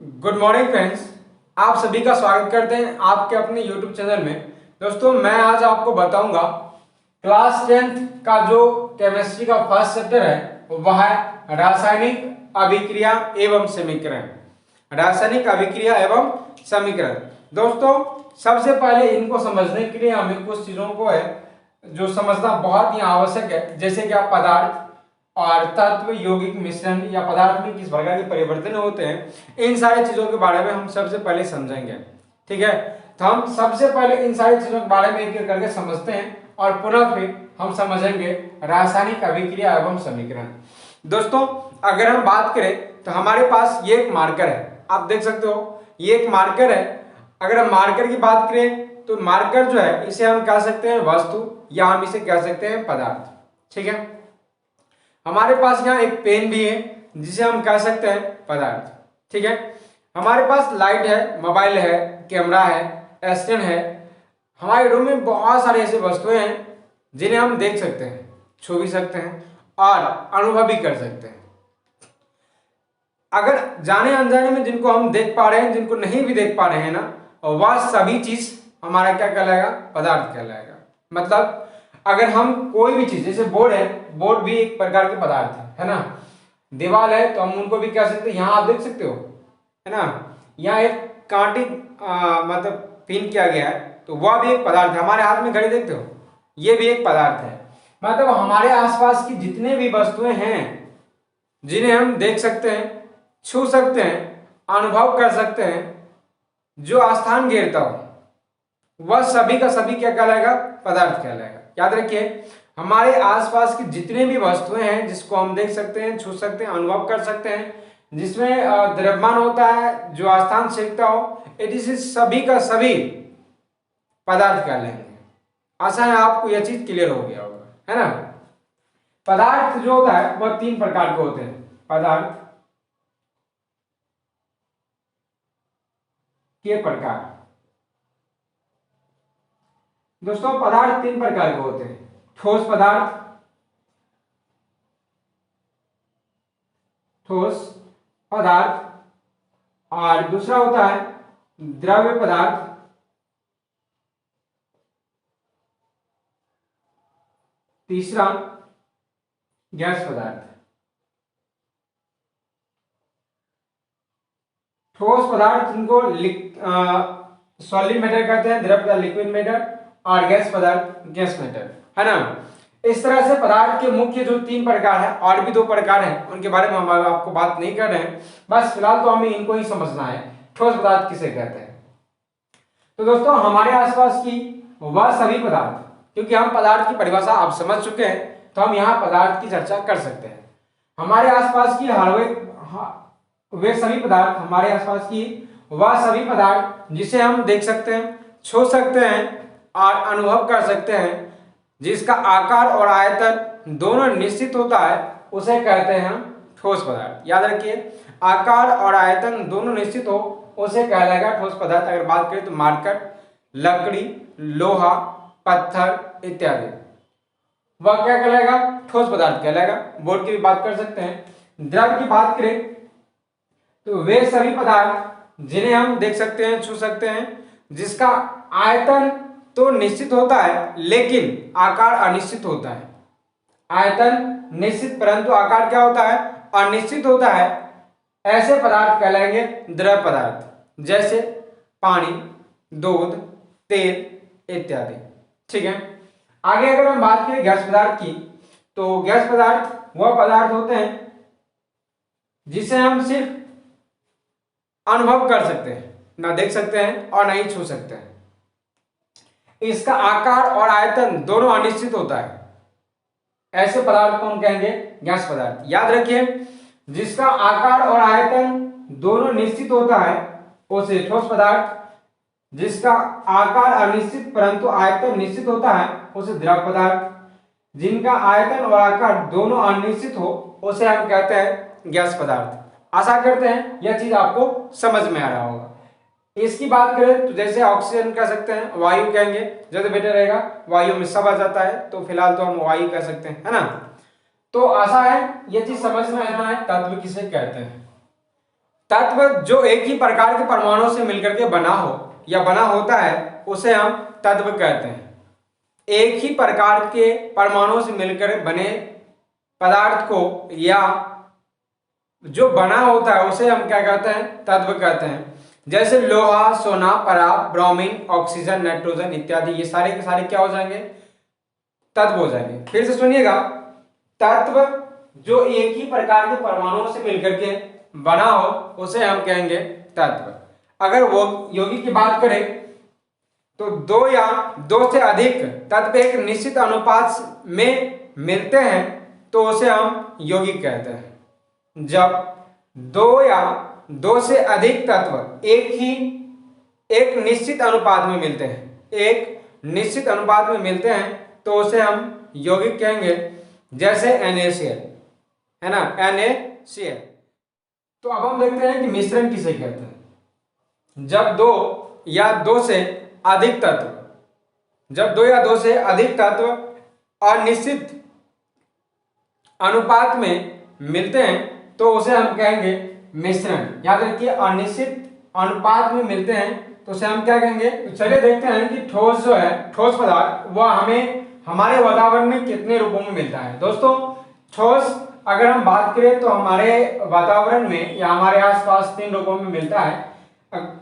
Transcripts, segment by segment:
Good morning friends. आप सभी का स्वागत करते हैं आपके अपने यूट्यूब चैनल में। दोस्तों, मैं आज आपको बताऊंगा क्लास 10th का जो केमिस्ट्री का फर्स्ट चैप्टर है वह है रासायनिक अभिक्रिया एवं समीकरण। रासायनिक अभिक्रिया एवं समीकरण। दोस्तों, सबसे पहले इनको समझने के लिए हमें कुछ चीजों को है जो समझना बहुत ही आवश्यक है, जैसे कि आप पदार्थ और तत्व, यौगिक मिश्रण या पदार्थ में किस प्रकार के परिवर्तन होते हैं, इन सारी चीजों के बारे में हम सबसे पहले समझेंगे। ठीक है, तो हम सबसे पहले इन सारी चीजों के बारे में एक एक करके समझते हैं और पुनः फिर हम समझेंगे रासायनिक अभिक्रिया एवं समीकरण। दोस्तों, अगर हम बात करें तो हमारे पास ये एक मार्कर है, आप देख सकते हो ये एक मार्कर है। अगर हम मार्कर की बात करें तो मार्कर जो है इसे हम कह सकते हैं वस्तु या हम इसे कह सकते हैं पदार्थ। ठीक है, हमारे पास यहाँ एक पेन भी है जिसे हम कह सकते हैं पदार्थ। ठीक है, हमारे पास लाइट है, मोबाइल है, कैमरा है, स्टैंड है। हमारे रूम में बहुत सारे ऐसे वस्तुएं हैं जिन्हें हम देख सकते हैं, छू भी सकते हैं और अनुभव भी कर सकते हैं। अगर जाने अनजाने में जिनको हम देख पा रहे हैं, जिनको नहीं भी देख पा रहे हैं ना, वह सभी चीज हमारा क्या कहलाएगा? पदार्थ कहलाएगा। मतलब अगर हम कोई भी चीज, जैसे बोर्ड है, बोर्ड भी एक प्रकार के पदार्थ है ना। दीवार है तो हम उनको भी कह सकते हैं, यहाँ आप देख सकते हो है ना, यहाँ एक कांटे मतलब पिन किया गया है तो वह भी एक पदार्थ है। हमारे हाथ में घड़ी देखते हो, ये भी एक पदार्थ है। मतलब हमारे आसपास की जितने भी वस्तुएं हैं जिन्हें हम देख सकते हैं, छू सकते हैं, अनुभव कर सकते हैं, जो स्थान घेरता हो, वह सभी का सभी क्या कहलाएगा? पदार्थ कहलाएगा। याद रखिए, हमारे आसपास की जितने भी वस्तुएं हैं जिसको हम देख सकते हैं, छू सकते हैं, अनुभव कर सकते हैं, जिसमें द्रव्यमान होता है, जो स्थान छेदता हो, इसे सभी का सभी पदार्थ कहलाएंगे। आशा है आपको यह चीज क्लियर हो गया होगा, है ना। पदार्थ जो होता है वह तीन प्रकार के होते हैं। पदार्थ के प्रकार। दोस्तों, पदार्थ तीन प्रकार के होते हैं। ठोस पदार्थ, ठोस पदार्थ, और दूसरा होता है द्रव्य पदार्थ, तीसरा गैस पदार्थ। ठोस पदार्थ जिनको सॉलिड मैटर कहते हैं, द्रव पदार्थ लिक्विड मैटर, और गैस पदार्थ गैस मैटर, है ना। इस तरह से पदार्थ के मुख्य जो तीन प्रकार है, और भी दो प्रकार हैं, उनके बारे में हम आपको बात नहीं कर रहे हैं, बस फिलहाल तो हमें इनको ही समझना है। ठोस पदार्थ किसे कहते हैं? तो दोस्तों, हमारे आसपास की वह सभी पदार्थ, क्योंकि हम पदार्थ की परिभाषा आप समझ चुके हैं तो हम यहाँ पदार्थ की चर्चा कर सकते हैं। हमारे आसपास की वे सभी पदार्थ, हमारे आसपास की वह सभी पदार्थ जिसे हम देख सकते हैं, छू सकते हैं और अनुभव कर सकते हैं, जिसका आकार और आयतन दोनों निश्चित होता है, उसे कहते हैं हम ठोस पदार्थ। याद रखिए, आकार और आयतन दोनों निश्चित हो उसे कहलाएगा ठोस पदार्थ। अगर बात करें तो मार्कर, लकड़ी, लोहा, पत्थर इत्यादि, वह क्या कहलाएगा? ठोस पदार्थ कहलाएगा। बोर्ड की भी बात कर सकते हैं। द्रव की बात करें तो वे सभी पदार्थ जिन्हें हम देख सकते हैं, छू सकते हैं, जिसका आयतन तो निश्चित होता है लेकिन आकार अनिश्चित होता है। आयतन निश्चित परंतु आकार क्या होता है? अनिश्चित होता है। ऐसे पदार्थ कहलाएंगे द्रव पदार्थ, जैसे पानी, दूध, तेल इत्यादि। ठीक है, आगे अगर हम बात करें गैस पदार्थ की, तो गैस पदार्थ वह पदार्थ होते हैं जिसे हम सिर्फ अनुभव कर सकते हैं, ना देख सकते हैं और ना ही छू सकते हैं। इसका आकार और आयतन दोनों अनिश्चित होता है। ऐसे पदार्थ को हम कहेंगे गैस पदार्थ। याद रखिए, जिसका आकार और आयतन दोनों निश्चित होता है उसे ठोस पदार्थ, जिसका आकार अनिश्चित परंतु आयतन निश्चित होता है उसे द्रव पदार्थ, जिनका आयतन और आकार दोनों अनिश्चित हो उसे हम कहते हैं गैस पदार्थ। आशा करते हैं यह चीज आपको समझ में आ रहा होगा। इसकी बात करें तो जैसे ऑक्सीजन कह सकते हैं, वायु कहेंगे ज्यादा बेटर रहेगा, वायु में सब आ जाता है, तो फिलहाल तो हम वायु कह सकते हैं, है ना। तो आशा है यह चीज समझ में आना है तत्व किसे कहते हैं। तत्व जो एक ही प्रकार के परमाणुओं से मिलकर के बना हो या बना होता है उसे हम तत्व कहते हैं। एक ही प्रकार के परमाणुओं से मिलकर बने पदार्थ को या जो बना होता है उसे हम क्या कहते हैं, तत्व कहते हैं। जैसे लोहा, सोना, पराग, ब्रोमीन, ऑक्सीजन, नाइट्रोजन इत्यादि, ये सारे के सारे क्या हो जाएंगे, तत्व हो जाएंगे। फिर से सुनिएगा, तत्व जो एक ही प्रकार के परमाणुओं से मिलकर के बना हो उसे हम कहेंगे तत्व। अगर वो यौगिक की बात करें तो दो या दो से अधिक तत्व एक निश्चित अनुपात में मिलते हैं तो उसे हम यौगिक कहते हैं। जब दो या दो से अधिक तत्व एक निश्चित अनुपात में मिलते हैं, एक निश्चित अनुपात में मिलते हैं तो उसे हम यौगिक कहेंगे। जैसे NaCl है ना, NaCl। तो अब हम देखते हैं कि मिश्रण किसे कहते हैं। जब दो या दो से अधिक तत्व अनिश्चित अनुपात में मिलते हैं तो उसे हम कहेंगे मिश्रण। याद रखिए, अनिश्चित अनुपात में मिलते हैं तो उसे हम क्या कहेंगे। तो चलिए देखते हैं कि ठोस जो है, ठोस पदार्थ वह हमें हमारे वातावरण में कितने रूपों में मिलता है। दोस्तों, ठोस अगर हम बात करें तो हमारे वातावरण में या हमारे आसपास 3 रूपों में मिलता है।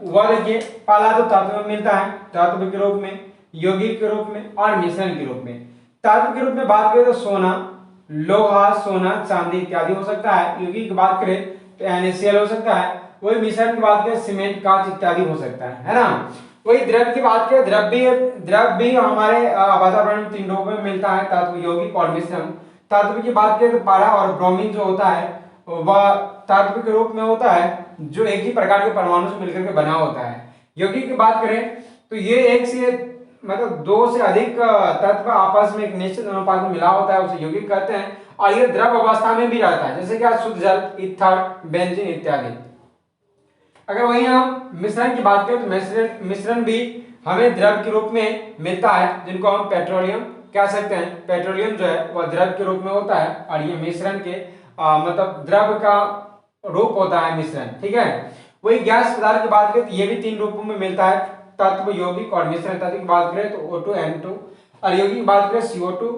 वह देखिए, पहला तो तत्व में मिलता है, तत्व के रूप में, यौगिक के रूप में और मिश्रण के रूप में। तत्व के रूप में बात करें तो सोना, लोहा, सोना, चांदी इत्यादि हो सकता है। यौगिक की बात करें तो NaCl हो सकता है। वही मिश्रण की बात करें सीमेंट, कांच इत्यादि हो सकता है ना। वही द्रव की बात करें, द्रव भी हमारे वातावरण में 3 रूपों में मिलता है, तत्व, यौगिक और मिश्रण। तत्व की बात करें तो पारा और ब्रोमीन जो होता है वह तत्व के रूप में होता है जो एक ही प्रकार के परमाणु से मिलकर के बना होता है। यौगिक की बात करें तो ये एक से मतलब 2 से अधिक तत्व आपस में एक निश्चित अनुपात में मिला होता है, उसे यौगिक कहते हैं। और ये द्रव अवस्था में भी रहता है, जैसे क्या शुद्ध जल, ईथर, बेंजीन इत्यादि। अगर वहीं हम मिश्रण की बात करें तो मिश्रण भी हमें द्रव के रूप में मिलता है, जिनको हम पेट्रोलियम कह सकते हैं। पेट्रोलियम जो है वह द्रव के रूप में होता है और ये मिश्रण के मतलब द्रव का रूप होता है मिश्रण, ठीक है। वही गैस पदार्थ की बात करें तो ये भी 3 रूपों में मिलता है, तत्व, यौगिक और मिश्रण। तत्व की बात करें तो O2, N2 और यौगिक की बात करें CO2,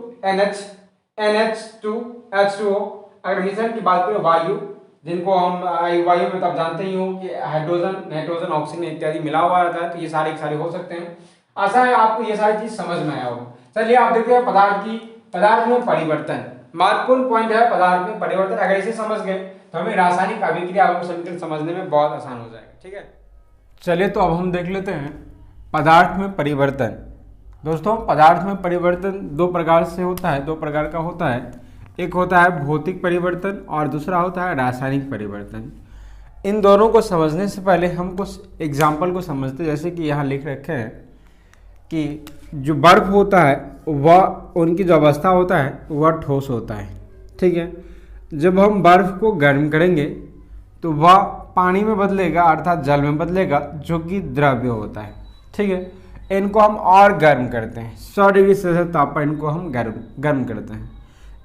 NH2, H2O। अगर मिश्रण की बात करें वायु, जिनको हम वायु में तब जानते ही हो कि हाइड्रोजन, नाइट्रोजन, ऑक्सीजन इत्यादि मिला हुआ रहता है, तो ये सारे के सारे हो सकते हैं। आशा है आपको ये सारी चीज समझ में आया होगा। चलिए आप देखते हैं पदार्थ में परिवर्तन। महत्वपूर्ण पॉइंट है पदार्थ में परिवर्तन। अगर इसे समझ गए तो हमें रासायनिक अभिक्रिया एवं समीकरण समझने में बहुत आसान हो जाएगा, ठीक है। चलिए तो अब हम देख लेते हैं पदार्थ में परिवर्तन। दोस्तों, पदार्थ में परिवर्तन 2 प्रकार से होता है, 2 प्रकार का होता है। एक होता है भौतिक परिवर्तन और दूसरा होता है रासायनिक परिवर्तन। इन दोनों को समझने से पहले हम कुछ एग्जाम्पल को समझते हैं। जैसे कि यहाँ लिख रखे हैं कि जो बर्फ होता है वह, उनकी जो अवस्था होता है वह ठोस होता है, ठीक है। जब हम बर्फ को गर्म करेंगे तो वह पानी में बदलेगा, अर्थात जल में बदलेगा, जो कि द्रव्य होता है, ठीक है। इनको हम और गर्म करते हैं, 100 डिग्री सेल्सियस तापमान इनको हम गर्म करते हैं,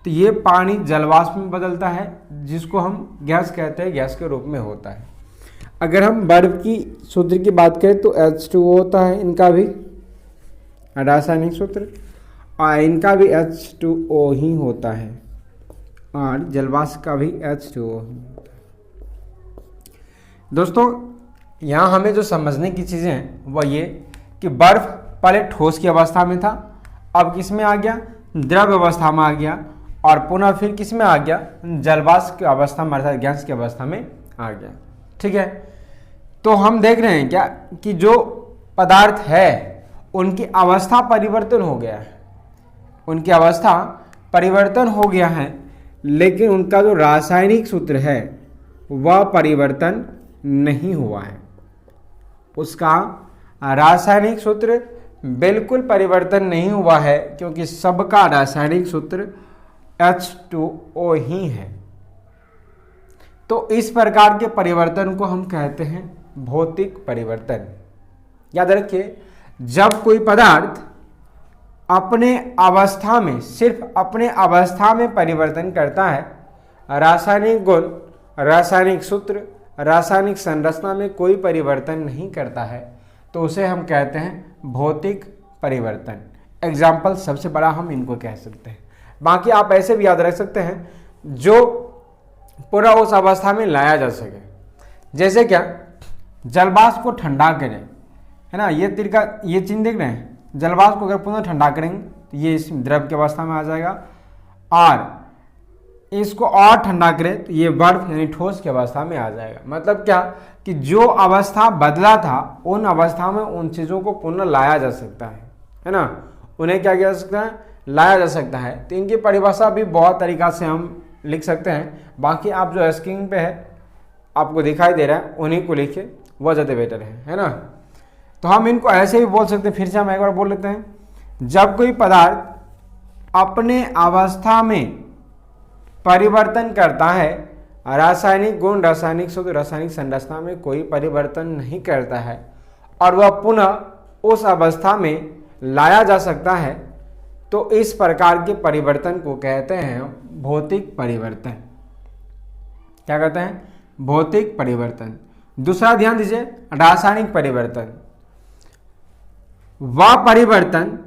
तो ये पानी जलवाष्प में बदलता है, जिसको हम गैस कहते हैं, गैस के रूप में होता है। अगर हम बर्फ की सूत्र की बात करें तो H2O होता है, इनका भी रासायनिक सूत्र, और इनका भी H2O ही होता है, और जलवाष्प का भी H2O। दोस्तों, यहाँ हमें जो समझने की चीज़ें हैं वह ये कि बर्फ पहले ठोस की अवस्था में था, अब किस में आ गया, द्रव अवस्था में आ गया, और पुनः फिर किस में आ गया, जलवाष्प की अवस्था में अर्थात गैस की अवस्था में आ गया, ठीक है। तो हम देख रहे हैं क्या कि जो पदार्थ है उनकी अवस्था परिवर्तन हो गया है, उनकी अवस्था परिवर्तन हो गया है, लेकिन उनका जो रासायनिक सूत्र है वह परिवर्तन नहीं हुआ है। उसका रासायनिक सूत्र बिल्कुल परिवर्तन नहीं हुआ है, क्योंकि सबका रासायनिक सूत्र H2O ही है। तो इस प्रकार के परिवर्तन को हम कहते हैं भौतिक परिवर्तन। याद रखिए, जब कोई पदार्थ अपने अवस्था में, सिर्फ अपने अवस्था में परिवर्तन करता है, रासायनिक गुण, रासायनिक सूत्र रासायनिक संरचना में कोई परिवर्तन नहीं करता है तो उसे हम कहते हैं भौतिक परिवर्तन। एग्जाम्पल सबसे बड़ा हम इनको कह सकते हैं। बाकी आप ऐसे भी याद रख सकते हैं जो पूरा उस अवस्था में लाया जा सके। जैसे क्या, जलवाष्प को ठंडा करें, है ना, ये तीर का ये चिन्ह देख रहे हैं, जलवाष्प को अगर पुनः ठंडा करेंगे तो ये इस द्रव की अवस्था में आ जाएगा, और इसको और ठंडा करें तो ये बर्फ यानी ठोस की अवस्था में आ जाएगा। मतलब क्या कि जो अवस्था बदला था उन अवस्था में उन चीज़ों को पुनः लाया जा सकता है ना, उन्हें क्या किया जा सकता है, लाया जा सकता है। तो इनकी परिभाषा भी बहुत तरीका से हम लिख सकते हैं। बाकी आप जो स्क्रीन पे है आपको दिखाई दे रहा है उन्हीं को लिखिए, वह ज़्यादा बेटर है ना। तो हम इनको ऐसे भी बोल सकते हैं, फिर से हम एक बार बोल लेते हैं। जब कोई पदार्थ अपने अवस्था में परिवर्तन करता है, रासायनिक गुण, रासायनिक सूत्र, रासायनिक संरचना में कोई परिवर्तन नहीं करता है और वह पुनः उस अवस्था में लाया जा सकता है, तो इस प्रकार के परिवर्तन को कहते हैं भौतिक परिवर्तन। क्या कहते हैं? भौतिक परिवर्तन। दूसरा ध्यान दीजिए, रासायनिक परिवर्तन। वह परिवर्तन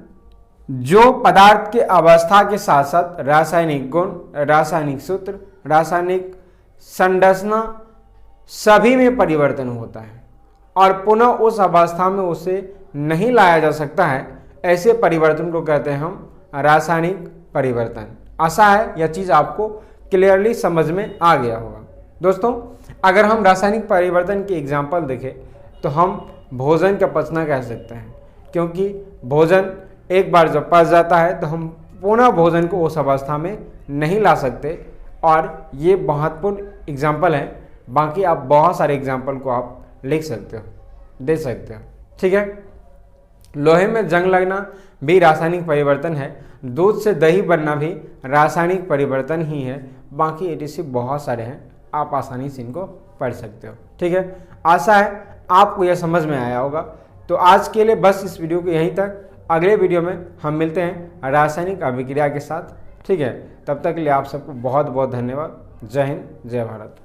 जो पदार्थ के अवस्था के साथ साथ रासायनिक गुण, रासायनिक सूत्र, रासायनिक संरचना सभी में परिवर्तन होता है और पुनः उस अवस्था में उसे नहीं लाया जा सकता है, ऐसे परिवर्तन को कहते हैं हम रासायनिक परिवर्तन। आशा है यह चीज़ आपको क्लियरली समझ में आ गया होगा। दोस्तों, अगर हम रासायनिक परिवर्तन की एग्जाम्पल देखें तो हम भोजन का पचना कह सकते हैं, क्योंकि भोजन एक बार जब पच जाता है तो हम पुनः भोजन को उस अवस्था में नहीं ला सकते, और ये महत्वपूर्ण एग्जाम्पल है। बाकी आप बहुत सारे एग्जाम्पल को आप लिख सकते हो, दे सकते हो, ठीक है। लोहे में जंग लगना भी रासायनिक परिवर्तन है, दूध से दही बनना भी रासायनिक परिवर्तन ही है। बाकी एटीसी बहुत सारे हैं, आप आसानी से इनको पढ़ सकते हो, ठीक है। आशा है आपको यह समझ में आया होगा। तो आज के लिए बस इस वीडियो को यहीं तक। अगले वीडियो में हम मिलते हैं रासायनिक अभिक्रिया के साथ, ठीक है। तब तक के लिए आप सबको बहुत बहुत धन्यवाद। जय हिंद, जय भारत।